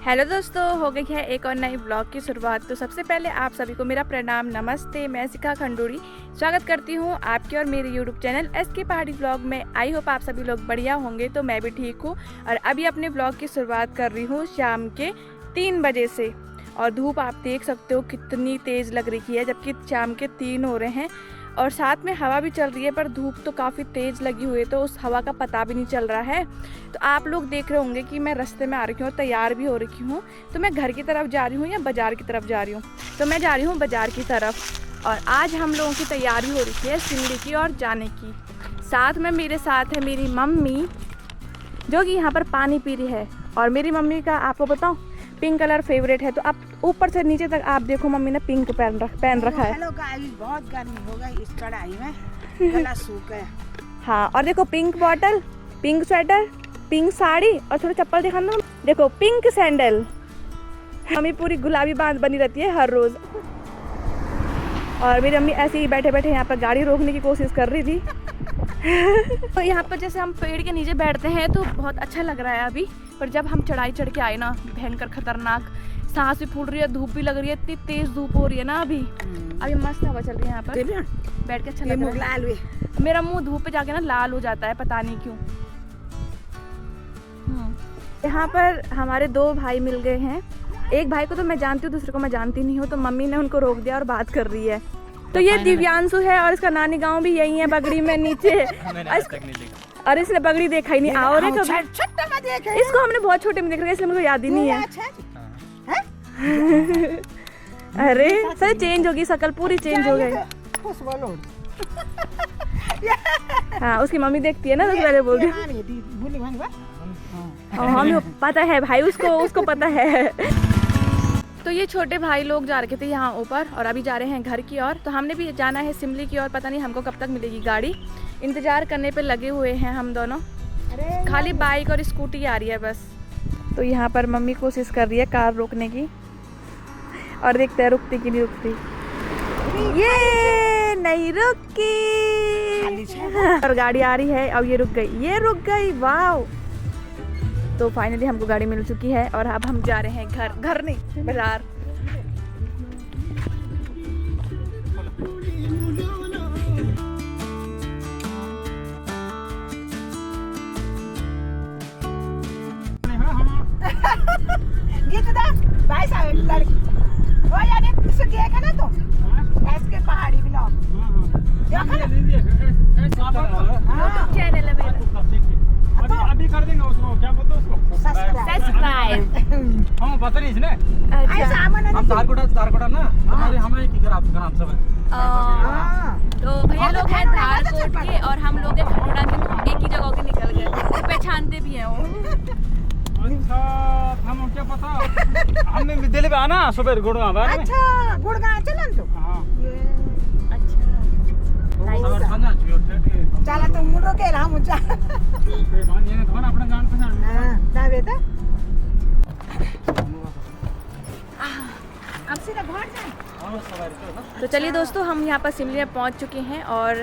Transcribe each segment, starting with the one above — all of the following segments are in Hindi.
हेलो दोस्तों, हो गई है एक और नई ब्लॉग की शुरुआत। तो सबसे पहले आप सभी को मेरा प्रणाम, नमस्ते। मैं शिखा खंडूरी स्वागत करती हूँ आपके और मेरे यूट्यूब चैनल एसके पहाड़ी ब्लॉग में। आई होप आप सभी लोग बढ़िया होंगे। तो मैं भी ठीक हूँ और अभी अपने ब्लॉग की शुरुआत कर रही हूँ शाम के 3 बजे से। और धूप आप देख सकते हो कितनी तेज़ लग रही है, जबकि शाम के 3 हो रहे हैं और साथ में हवा भी चल रही है, पर धूप तो काफ़ी तेज़ लगी हुई है तो उस हवा का पता भी नहीं चल रहा है। तो आप लोग देख रहे होंगे कि मैं रास्ते में आ रही हूँ और तैयार भी हो रही हूँ। तो मैं घर की तरफ जा रही हूँ या बाज़ार की तरफ जा रही हूँ? तो मैं जा रही हूँ बाज़ार की तरफ। और आज हम लोगों की तैयारी हो रही है सिमली की और जाने की। साथ में मेरे साथ है मेरी मम्मी, जो कि यहाँ पर पानी पी रही है। और मेरी मम्मी का आपको बताऊँ, पिंक कलर फेवरेट है। तो आप ऊपर से नीचे तक आप देखो, मम्मी ने पिंक पहन रखा है। हेलो गाइस, बहुत गर्मी हो गई इस कढ़ाई में, गला सूख गया। हाँ, और देखो pink bottle, pink sweater, pink sari और थोड़ा चप्पल दिखा दो। देखो पिंक सैंडल। मम्मी पूरी गुलाबी बांध बनी रहती है हर रोज। और मेरी मम्मी ऐसे ही बैठे बैठे यहाँ पर गाड़ी रोकने की कोशिश कर रही थी। तो यहाँ पर जैसे हम पेड़ के नीचे बैठते हैं तो बहुत अच्छा लग रहा है अभी, पर जब हम चढ़ाई चढ़ के आए ना, भयंकर खतरनाक, सांस भी फूल रही है, धूप भी लग रही है, इतनी तेज धूप हो रही है ना। अभी मस्त हवा चल रही है यहाँ पर, बैठ के अच्छा लग रहा है। मेरा मुंह धूप पे जाके ना लाल हो जाता है, पता नहीं क्यों। यहाँ पर हमारे 2 भाई मिल गए हैं। एक भाई को तो मैं जानती हूँ, दूसरे को मैं जानती नहीं हूँ। तो मम्मी ने उनको रोक दिया और बात कर रही है। तो ये दिव्यांशु है और इसका नानी गांव भी यही है, बगड़ी में नीचे। और इसने बगड़ी देखा ही नहीं। आओ रे कभी, इसको हमने बहुत छोटे में देख रखा है, इसलिए मुझे याद ही नहीं है। अरे सर, चेंज होगी शकल, पूरी चेंज हो गई। हाँ, उसकी मम्मी देखती है ना, तो पहले बोल दी। हमें पता है भाई, उसको पता है। तो ये छोटे भाई लोग जा रखे थे यहाँ ऊपर और अभी जा रहे हैं घर की ओर। तो हमने भी जाना है सिमली की ओर, पता नहीं हमको कब तक मिलेगी गाड़ी। इंतजार करने पे लगे हुए हैं हम दोनों। खाली बाइक और स्कूटी आ रही है बस। तो यहाँ पर मम्मी कोशिश कर रही है कार रोकने की और देखते हैं रुकती कि नहीं रुकती। ये नहीं रुकी और गाड़ी आ रही है। अब ये रुक गई, ये रुक गई, वाह। तो फाइनली हमको गाड़ी मिल चुकी है और अब हम जा रहे हैं घर नहीं, बाजार। भाई साहब लड़की वो यानी इसे देखा ना, तो एसके पहाड़ी ब्लॉग देखा ना, यूट्यूब चैनल है मेरा। अभी कर देंगे उसको, क्या बोलते हैं उसको, सब्सक्राइब। हम पता नहीं इसने। ऐसा हम धारकोटा ना, हमारे की ग्राम सब है। तो भैया लोग हैं धारकोट के और हम लोग हैं खटड़ा के, तो एक ही जगह के निकल गए, पहचानते भी हैं वो। अच्छा, हम क्या पता, हमने दिल्ली पे आना सुबह गुड़गांव। अच्छा, गुड़गांव चलन तो। हाँ, चला तो मुड़ो के रहा मुझे। अपना जान पहचान। हां, ना बेटा, अब सीधा घर जाए। तो चलिए दोस्तों, हम यहाँ पर सिमली में पहुँच चुके हैं और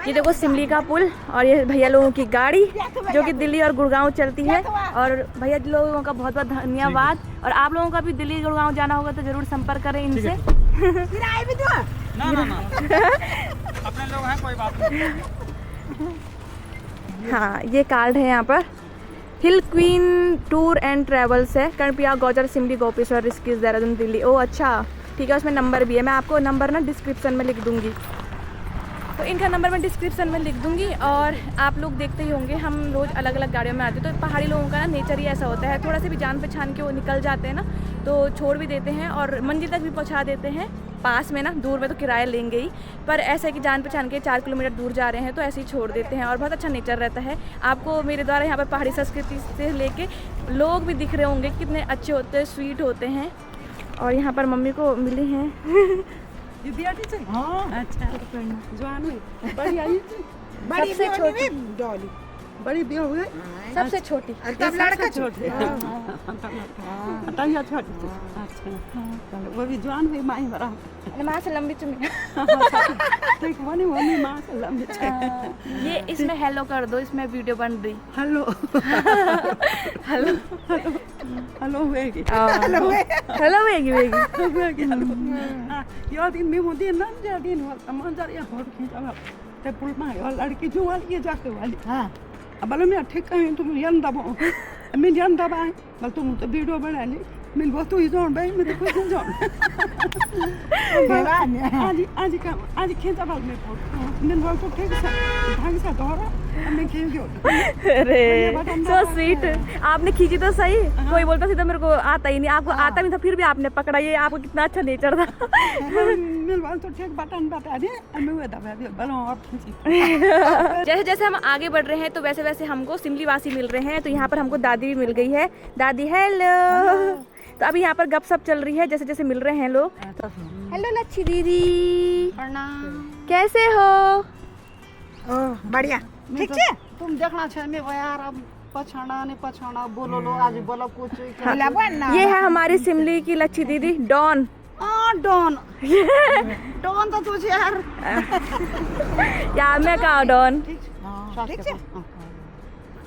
ये देखो सिमली का पुल और ये भैया लोगों की गाड़ी जो कि दिल्ली और गुड़गांव चलती है। और भैया लोगों का बहुत बहुत धन्यवाद। और आप लोगों का भी दिल्ली गुड़गांव जाना होगा तो जरूर संपर्क करें इनसे। किराए भी दो ना अपने लोग हैं, कोई बात नहीं। हाँ, ये कार्ड है यहाँ पर, हिल क्वीन टूर एंड ट्रेवल्स है, कर्णप्रयाग, गौचर, सिमली, गोपेश्वर, ऋषिकेश, देहरादून, दिल्ली। ओ अच्छा, ठीक है। उसमें नंबर भी है, मैं आपको नंबर ना डिस्क्रिप्शन में लिख दूंगी। तो इनका नंबर मैं डिस्क्रिप्शन में लिख दूंगी। और आप लोग देखते ही होंगे, हम रोज़ अलग अलग गाड़ियों में आते हैं। तो पहाड़ी लोगों का ना नेचर ही ऐसा होता है, थोड़ा सा भी जान पहचान के वो निकल जाते हैं ना, तो छोड़ भी देते हैं और मंजिल तक भी पहुंचा देते हैं। पास में ना, दूर में तो किराया लेंगे ही, पर ऐसा है कि जान पहचान के 4 किलोमीटर दूर जा रहे हैं तो ऐसे ही छोड़ देते हैं। और बहुत अच्छा नेचर रहता है। आपको मेरे द्वारा यहाँ पर पहाड़ी संस्कृति से लेके लोग भी दिख रहे होंगे, कितने अच्छे होते हैं, स्वीट होते हैं। और यहाँ पर मम्मी को मिली हैं अच्छा, जवान हुई, बड़ी सबसे छोटी डॉली, बड़ी भी हो गई, सबसे छोटी। तब लड़का छोटे, वो भी जवान हुई, माई बड़ा माँ से लंबी चुमी। ठीक बनी, मम्मी माँ से लंबी। ये इसमें हेलो कर दो, इसमें वीडियो बन रही। Hello hello hello Hallå vägi. Hello वेगी वेगी Vägi hallå. Jag din min mor din land jag din var man där jag har inte var. Det pull mig jag lärki ju var jag jack वाली. हाँ अब बल मैं ठीक है तुम यंदा बो. मैं यंदा बा. बल तुम तो वीडियो बना ली. मैं वो तो इधर भाई मैं तो कुछ नहीं जान. आज काम आज खेता बाल में पड़. मैं वो तो ठीक से ढंग से दोहरा. मैं खेल गया. अरे सो स्वीट। आपने खींची तो सही, कोई बोलता सीधा मेरे को आता ही नहीं, आपको आता भी था फिर भी आपने पकड़ा, ये आपको कितना अच्छा नेचर था। मैं वो तो ठीक बटन बता दे. मैं वो दबा दे बलों और खींची. जैसे जैसे हम आगे बढ़ रहे हैं तो वैसे वैसे हमको सिमली वासी मिल रहे हैं। तो यहाँ पर हमको दादी भी मिल गई है। दादी हेलो। तो अभी यहाँ पर गपशप चल रही है जैसे जैसे मिल रहे हैं लोग। हेलो लच्छी दीदी, कैसे हो? बढ़िया ठीक है तुम देखना चाहिए मैं यार अब पछाना नहीं पछाना बोलो लो आज बोलो कुछ ये है हमारी सिमली की लच्छी दीदी डॉन। डॉन डॉन तो तुझे यार यार मैं कहा डॉन। ठीक है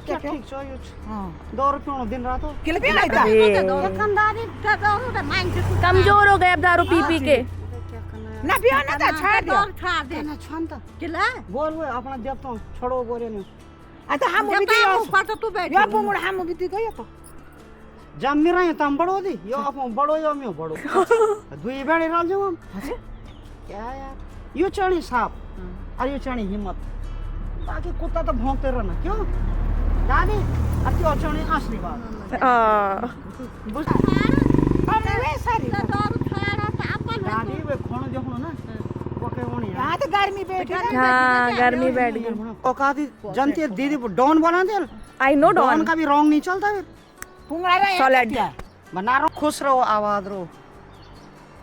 क्या ठीक छो यो 2 रुपये दिन रात हो किलो पे आइता दुकानदारी का दारू तो मांग कमजोर हो गए अब दारू पी पी के। ना पियो ना तो छोड़ दो छाड़ दे ना छानता किला बोल वो अपना जब तो छोड़ो बोले नहीं आता हम भी दियो पाटा तू बैठ यो पुंगड़ हम भी दियो तो जम मेरा ये तम बड़ो दी यो अपन बड़ो यो मैं बड़ो दुई बेड़े राल जो हम क्या यार यो चढ़ी साहब और यो चढ़ी हिम्मत बाकी कुत्ता तो भौंकते रहना क्यों दादी अति चढ़ी असली बात हम वे सारी दादी वे खोण देखो ना वो के होनी हां तो गर्मी बैठ गई हाँ गर्मी बैठ गई। औकाती जनती दीदी डॉन बना दे आई नो डॉन डॉन का भी रॉन्ग नहीं चलता फिर पुंगड़ा रे सॉलिड। बना रहो खुश रहो आबाद रहो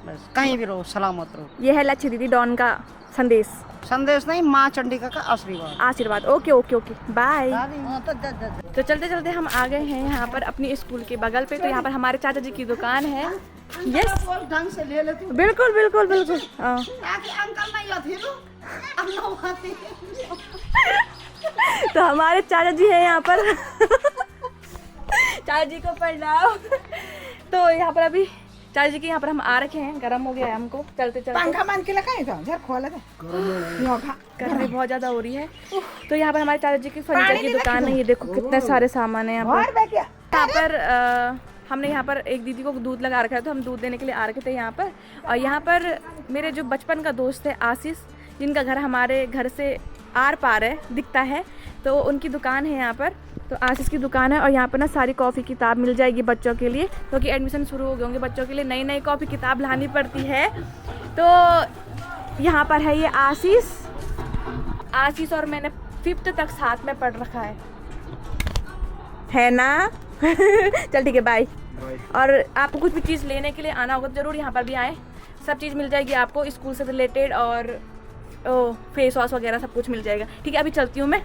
बस कहीं भी रहो सलामत रहो ये है लच्छी दीदी डॉन का संदेश, संदेश नहीं माँ चंडिका का आशीर्वाद आशीर्वाद। Okay okay okay bye. दादी तो चलते चलते हम आ गए हैं यहाँ पर अपनी स्कूल के बगल पे। तो यहाँ पर हमारे चाचा जी की दुकान है। यस ढंग से ले लेती बिल्कुल बिल्कुल बिल्कुल। ताकि अंकल नहीं आती तो अंकल आती तो हमारे चाचा जी हैं यहाँ पर। चाचा जी को प्रणाम। तो यहाँ पर अभी चाचा जी के यहाँ पर हम आ रखे हैं, गर्म हो गया है हमको चलते चलते। पंखा मान के लगाए तो जरा खोल दे गर्मी बहुत ज्यादा हो रही है। तो यहाँ पर हमारे चाचा जी की फर्नीचर की दुकान है। ये देखो कितने सारे सामान है यहाँ पर। और बे क्या यहाँ पर हमने यहाँ पर एक दीदी को दूध लगा रखा है तो हम दूध देने के लिए आ रखे थे यहाँ पर। और यहाँ पर मेरे जो बचपन का दोस्त है आशीष, जिनका घर हमारे घर से आर पार है दिखता है, तो उनकी दुकान है यहाँ पर। तो आशीष की दुकान है और यहाँ पर ना सारी कॉपी किताब मिल जाएगी बच्चों के लिए, क्योंकि एडमिशन शुरू हो गए होंगे बच्चों के लिए, नई नई कॉपी किताब लानी पड़ती है। तो यहाँ पर है ये आशीष और मैंने 5th तक साथ में पढ़ रखा है ना। चल ठीक है बाय। और आपको कुछ भी चीज़ लेने के लिए आना होगा तो ज़रूर यहाँ पर भी आएँ, सब चीज़ मिल जाएगी आपको स्कूल से रिलेटेड, और फेस वॉश वगैरह सब कुछ मिल जाएगा। ठीक है अभी चलती हूँ मैं,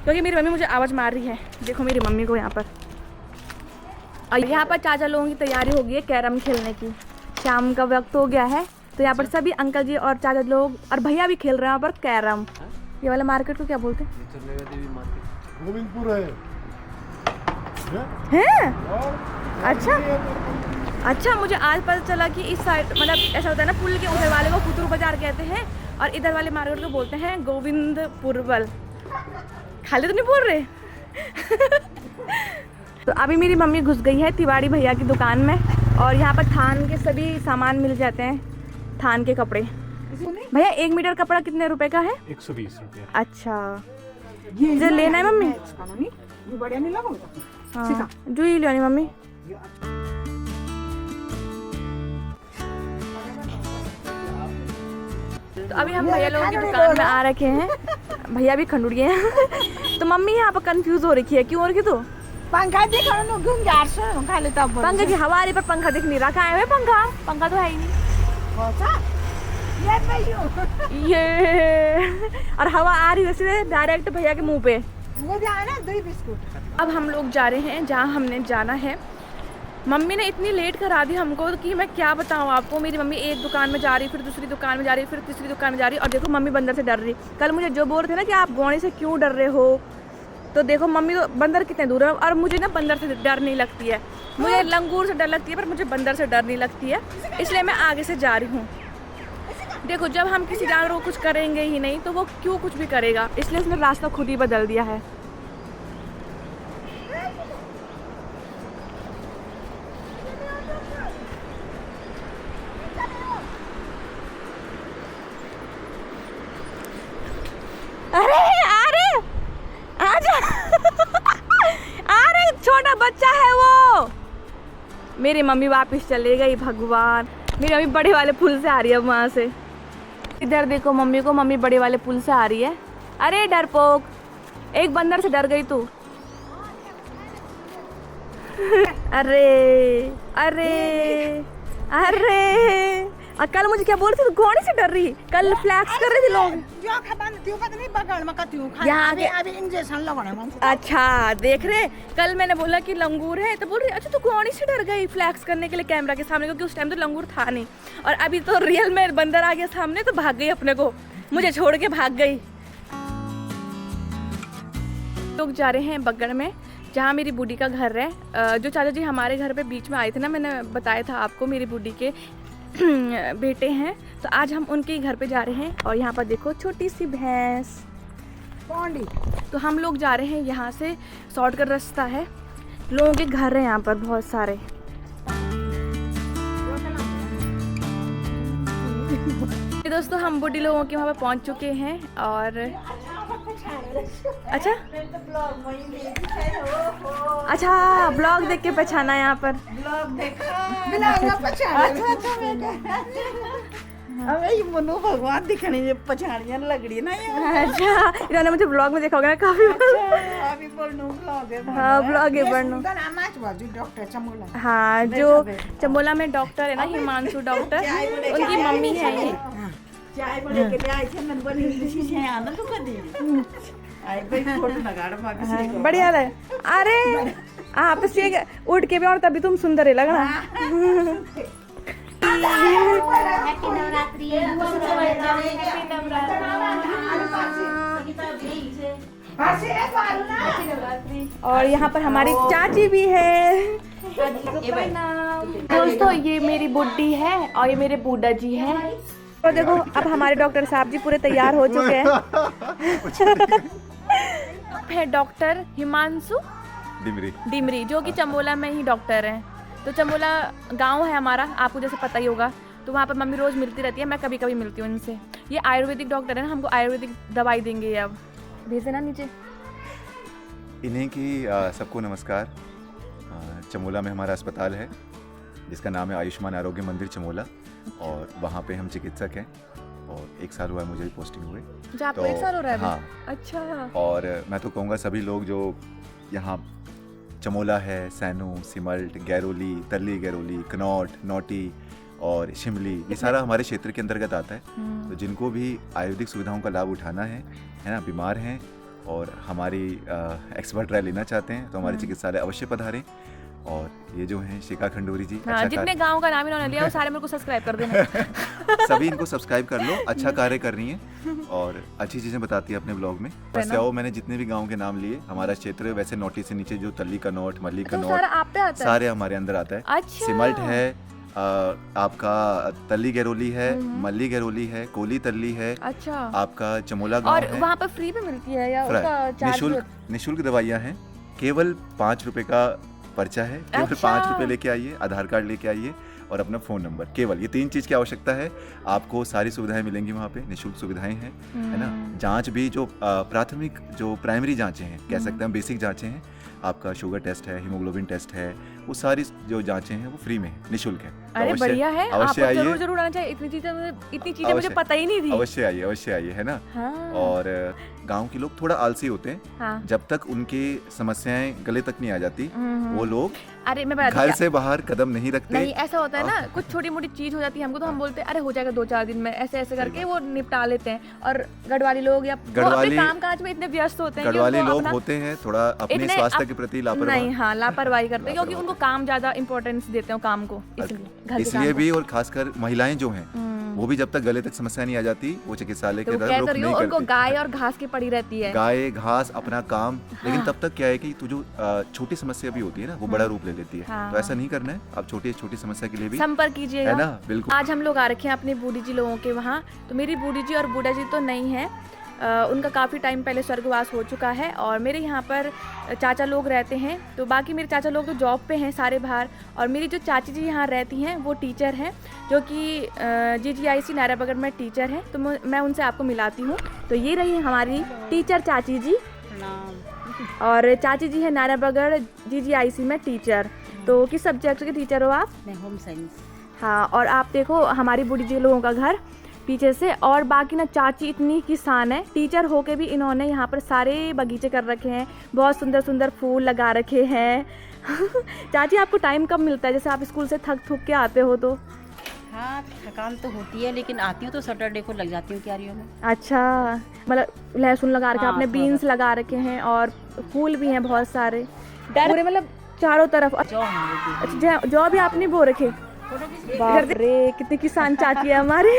क्योंकि मेरी मम्मी मुझे आवाज़ मार रही है। देखो मेरी मम्मी को यहाँ पर। और यहाँ पर चाचा लोगों की तैयारी हो गई है कैरम खेलने की, शाम का वक्त हो गया है। तो यहाँ पर सभी अंकल जी और चाचा लोग और भैया भी खेल रहे हैं यहाँ पर कैरम। ये वाला मार्केट को क्या बोलते हैं? गोविंदपुर है। हैं? अच्छा अच्छा, मुझे आज पता चला कि इस साइड मतलब ऐसा होता है ना, पुल के उधर वाले को कुतुर बाजार कहते हैं और इधर वाले मार्केट को बोलते हैं गोविंदपुरवल। खाली तो नहीं बोल रहे। तो अभी मेरी मम्मी घुस गई है तिवाड़ी भैया की दुकान में, और यहाँ पर थान के सभी सामान मिल जाते हैं, थान के कपड़े। भैया 1 मीटर कपड़ा कितने रुपए का है? 120 रुपये। अच्छा जो लेना है मम्मी? ये बढ़िया नहीं लगा हाँ जो ही लेनी मम्मी। तो अभी हम भैया लोगों की दुकान में आ रखे हैं, भैया भी खंडुड़िए हैं। तो मम्मी यहाँ पर कंफ्यूज हो रखी है, क्यों हो रखी? तो पंखा देखो ना गुंजार से खाली तब पंखा की हवारे पर पंखा दिख नहीं रखा है। पंखा तो है ही नहीं। ये और हवा आ रही वैसे डायरेक्ट भैया के मुंह पे। वो जाए ना 2 बिस्कुट। अब हम लोग जा रहे हैं जहाँ हमने जाना है। मम्मी ने इतनी लेट करा दी हमको कि मैं क्या बताऊँ आपको। मेरी मम्मी एक दुकान में जा रही, फिर दूसरी दुकान में जा रही, फिर तीसरी दुकान में जा रही, और देखो मम्मी बंदर से डर रही। कल मुझे जो बोल रहे थे ना कि आप गौड़ी से क्यों डर रहे हो, तो देखो मम्मी तो बंदर कितने दूर है, और मुझे ना बंदर से डर नहीं लगती है, मुझे लंगूर से डर लगती है पर मुझे बंदर से डर नहीं लगती है, इसलिए मैं आगे से जा रही हूँ। देखो जब हम किसी जानवर को कुछ करेंगे ही नहीं तो वो क्यों कुछ भी करेगा, इसलिए उसने रास्ता खुद ही बदल दिया है। अरे अरे आजा अरे छोटा बच्चा है वो। मेरी मम्मी वापस चले गई, भगवान मेरी मम्मी बड़े वाले पुल से आ रही है वहाँ से। इधर देखो मम्मी को, मम्मी बड़े वाले पुल से आ रही है। अरे डरपोक, एक बंदर से डर गई तू। अरे अरे अरे कल मुझे क्या बोल रही थी, घोड़े से डर रही, कल फ्लैक्स कर रहे थे लोग जो खबर थियो पता नहीं बगल में कतियो यहाँ अभी अभी इंजेक्शन लगाने मन। अच्छा देख रहे, कल मैंने बोला कि लंगूर है तो बोल रही अच्छा तू घोड़े से डर गई फ्लैक्स करने के लिए कैमरा के सामने, क्योंकि उस टाइम तो लंगूर था नहीं, और अभी तो रियल में बंदर आ गया सामने तो भाग गई, अपने को मुझे छोड़ के भाग गई। लोग जा रहे हैं बगड़ में जहाँ मेरी बूढ़ी का घर है। जो चाचा जी हमारे घर पे बीच में आए थे ना, मैंने बताया था आपको मेरी बूढ़ी के बेटे हैं, तो आज हम उनके घर पे जा रहे हैं। और यहाँ पर देखो छोटी सी भैंस पौंडी, तो हम लोग जा रहे हैं यहाँ से, शॉर्टकट रास्ता है, लोगों के घर है यहाँ पर बहुत सारे। दोस्तों हम बूढ़ी लोगों के वहाँ पे पहुँच चुके हैं। और अच्छा अच्छा ब्लॉग देख के पहचाना यहाँ पर। बिलांगा पछाड़। अबे ये मनु भगवान दिखने ये पछाड़ियां लग रही ना ये। अच्छा इन्होंने मुझे ब्लॉग में देखा होगा ना काफी बार। अभी बोलनो ब्लॉग है। हाँ ब्लॉग है बढ़नो। नाच बाजू डॉक्टर चमोला। हाँ जो चमोला में डॉक्टर है ना, हिमांशु डॉक्टर, उनकी मम्मी है ये। चाय बड़े के लिए आए थे, मन बोली किसी से आना तो कदी आई भाई फोटो लगाड़ मा किसी को बढ़िया है। अरे आप से उठ के भी और तभी तुम सुंदर है लगना। और यहाँ पर हमारी चाची भी है। दोस्तों ये मेरी बुड्ढी है और ये मेरे बूढ़ा जी हैं। तो देखो अब हमारे डॉक्टर साहब जी पूरे तैयार हो चुके हैं। है डॉक्टर हिमांशु डिमरी जो कि चमोला में ही डॉक्टर हैं। तो चमोला गांव है हमारा, आपको जैसे पता ही होगा, तो वहाँ पर मम्मी रोज़ मिलती रहती है, मैं कभी कभी मिलती हूँ इनसे। ये आयुर्वेदिक डॉक्टर है ना, हमको आयुर्वेदिक दवाई देंगे। अब भेज देना नीचे। इन्हीं की सबको नमस्कार। चमोला में हमारा अस्पताल है जिसका नाम है आयुष्मान आरोग्य मंदिर चमोला, और वहाँ पे हम चिकित्सक हैं और 1 साल हुआ है मुझे भी पोस्टिंग हुए। जो आपको 1 साल हो रहा है? हाँ। अच्छा। और मैं तो कहूँगा सभी लोग जो यहाँ चमोला है, सैनू, सिमल्ट, गैरोली, तल्ली गैरोली, कनौट, नौटी और शिमली, ये सारा हमारे क्षेत्र के अंतर्गत आता है। तो जिनको भी आयुर्वेदिक सुविधाओं का लाभ उठाना है ना, बीमार हैं और हमारी एक्सपर्ट राय लेना चाहते हैं, तो हमारे चिकित्सालय अवश्य पधारें। और ये जो हैं शिखा खंडूरी जी, हाँ, जितने गांव का नाम इन्होंने लिया वो सारे मेरे को सब्सक्राइब कर देना। सभी इनको सब्सक्राइब कर लो, अच्छा कार्य कर रही हैं और अच्छी चीजें बताती है अपने ब्लॉग में। वैसे आओ, मैंने जितने भी गांव के नाम लिए, हमारा क्षेत्र वैसे नोटिस से नीचे जो तल्ली कनौट, मल्ली तो कनौट, सारा आप पे आता है? सारे हमारे अंदर आता है। अच्छा। सिमल्ट है, आपका तल्ली गैरोली है, मल्ली गैरोली है, कोली तल्ली है, अच्छा, आपका चमोला गाँव और है। वहाँ पर फ्री पे मिलती है या उसका चार्ज? निःशुल्क दवाइयाँ हैं, केवल 5 रुपए का पर्चा है, केवल अच्छा। 5 रुपए लेके आइए, आधार कार्ड लेके आइए और अपना फ़ोन नंबर, केवल ये 3 चीज़ की आवश्यकता है। आपको सारी सुविधाएं मिलेंगी वहाँ पे, निःशुल्क सुविधाएं हैं, है ना। जांच भी जो प्राथमिक जो प्राइमरी जांचें हैं, कह सकते हैं बेसिक जांचें हैं, आपका शुगर टेस्ट है, हीमोग्लोबिन टेस्ट है, वो सारी जो जांचें हैं वो फ्री में है, निःशुल्क है। अरे बढ़िया है, अवश्य आपको आइए, जरूर आना चाहिए। इतनी चीजें मुझे पता ही नहीं थी। अवश्य आइए, है ना। हाँ। और गांव के लोग थोड़ा आलसी होते हैं, हाँ। जब तक उनकी समस्याएं गले तक नहीं आ जाती, वो लोग अरे मैं घर से बाहर कदम नहीं रखते। नहीं, ऐसा होता है ना, कुछ छोटी मोटी चीज हो जाती है हमको, तो हम बोलते हैं अरे हो जाएगा 2-4 दिन में, ऐसे ऐसे करके वो निपटा लेते हैं। और गढ़वाली लोग या अपने काम काज में इतने व्यस्त होते हैं, गढ़वाली लोग होते हैं थोड़ा अपने स्वास्थ्य के प्रति लापरवाही। नहीं, हाँ, लापरवाही करते हैं, क्योंकि उनको काम ज्यादा इंपॉर्टेंस देते हैं काम को, इसलिए भी, और खासकर महिलाएं जो हैं वो भी जब तक गले तक समस्या नहीं आ जाती वो चिकित्सालय तो के कह तरफ तो रुख रही हूँ नहीं उनको करते। गाय और घास की पड़ी रहती है। गाय घास अपना काम, लेकिन तब तक क्या है कि तू जो छोटी समस्या भी होती है ना वो बड़ा रूप ले लेती है। हाँ। तो ऐसा नहीं करना है, आप छोटी छोटी समस्या के लिए भी संपर्क कीजिएगा, है ना। बिल्कुल। आज हम लोग आ रखे हैं अपने बूढ़ी जी लोगों के वहाँ। तो मेरी बूढ़ी जी और बूढ़ा जी तो नहीं है, उनका काफ़ी टाइम पहले स्वर्गवास हो चुका है और मेरे यहाँ पर चाचा लोग रहते हैं। तो बाकी मेरे चाचा लोग तो जॉब पे हैं सारे बाहर, और मेरी जो चाची जी यहाँ रहती हैं वो टीचर हैं, जो कि GGIC नारायणगढ़ में टीचर हैं। तो मैं उनसे आपको मिलाती हूँ। तो ये रही हमारी टीचर चाची जी, और चाची जी है नारायणगढ़ GGIC में टीचर। तो किस सब्जेक्ट के टीचर हो आप? मैं होम साइंस। हाँ, और आप देखो हमारी बूढ़ी जी लोगों का घर पीछे से। और बाकी ना चाची इतनी किसान है, टीचर होके भी इन्होंने यहाँ पर सारे बगीचे कर रखे हैं, बहुत सुंदर सुंदर फूल लगा रखे हैं। चाची आपको टाइम कब मिलता है, जैसे आप स्कूल से थक थक के आते हो तो? हाँ, थकान तो होती है, लेकिन आती हूँ तो सैटरडे को लग जाती हूँ क्यारियों में। अच्छा, मतलब लहसुन लगा रखे, हाँ, आपने थोड़ा बीन्स लगा रखे हैं और फूल भी हैं बहुत सारे, पूरे मतलब चारों तरफ। जौ हैं वो भी। अच्छा, जौ भी आपने बो रखे? बाप रे, कितनी किसान चाची है हमारी।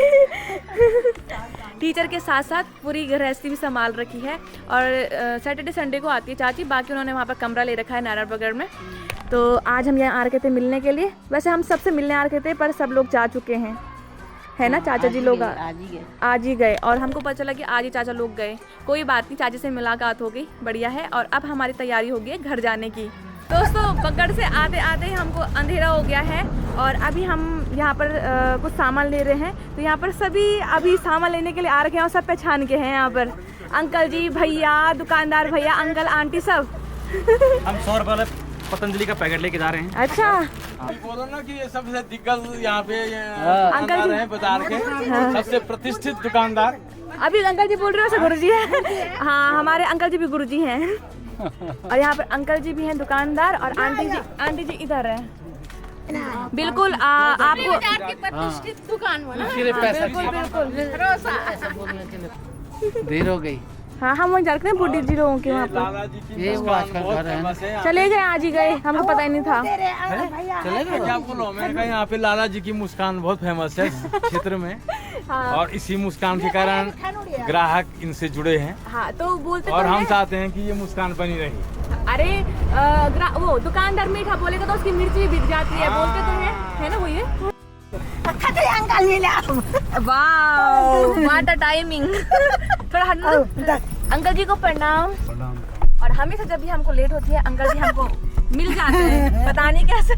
टीचर के साथ साथ पूरी गृहस्थी भी संभाल रखी है। और सैटरडे संडे को आती है चाची, बाकी उन्होंने वहाँ पर कमरा ले रखा है नारायणगढ़ में। तो आज हम यहाँ आ रखे थे मिलने के लिए। वैसे हम सबसे मिलने आ रखे थे, पर सब लोग जा चुके हैं, है ना। चाचा जी लोग आज ही गए, और हमको पता चला कि आज ही चाचा लोग गए। कोई बात नहीं, चाची से मुलाकात हो गई, बढ़िया है। और अब हमारी तैयारी हो गई है घर जाने की। दोस्तों, बगड़ से आते आते हमको अंधेरा हो गया है, और अभी हम यहाँ पर कुछ सामान ले रहे हैं। तो यहाँ पर सभी अभी सामान लेने के लिए आ रखे हैं, और सब पहचान के हैं यहाँ पर। अंकल जी, भैया, दुकानदार भैया, अंकल आंटी सब। हम 100 रुपये वाले पतंजलि का पैकेट लेके जा रहे हैं। अच्छा, बोलो ना कि ये सबसे दिग्गज यहाँ पे अंकल जी हैं बाजार के, सबसे प्रतिष्ठित दुकानदार। अभी अंकल जी बोल रहे हो, गुरु जी है। हाँ, हमारे अंकल जी भी गुरु जी हैं। और यहाँ पर अंकल जी भी हैं दुकानदार, और आंटी जी इधर है। बिल्कुल आपको प्रतिष्ठित दुकान बना। बिल्कुल देर हो गई। हाँ, हम वहीं जा रहे हैं बूढ़ी जी लोगों के वहाँ पर। लाला जी की ये वो मुस्कान आजकल बहुत घर है ना। फेमस है। चले गए, आज ही गए, हमको पता ही नहीं था। क्या बोलो, मैंने कहा यहाँ पे लाला जी की मुस्कान बहुत फेमस है क्षेत्र में। और इसी मुस्कान के कारण ग्राहक इनसे जुड़े हैं, हाँ, तो बोलते और तो हम हैं। चाहते हैं कि ये मुस्कान बनी रही। अरे वो दुकानदार मीठा बोलेगा तो उसकी मिर्ची भी बिक जाती है, बोलते तो है ना वो ये। अंकल मिला। Wow, what a timing. थोड़ा अंकल जी को प्रणाम। और हमेशा जब भी हमको लेट होती है, अंकल जी हमको मिल जाते हैं, पता नहीं कैसे।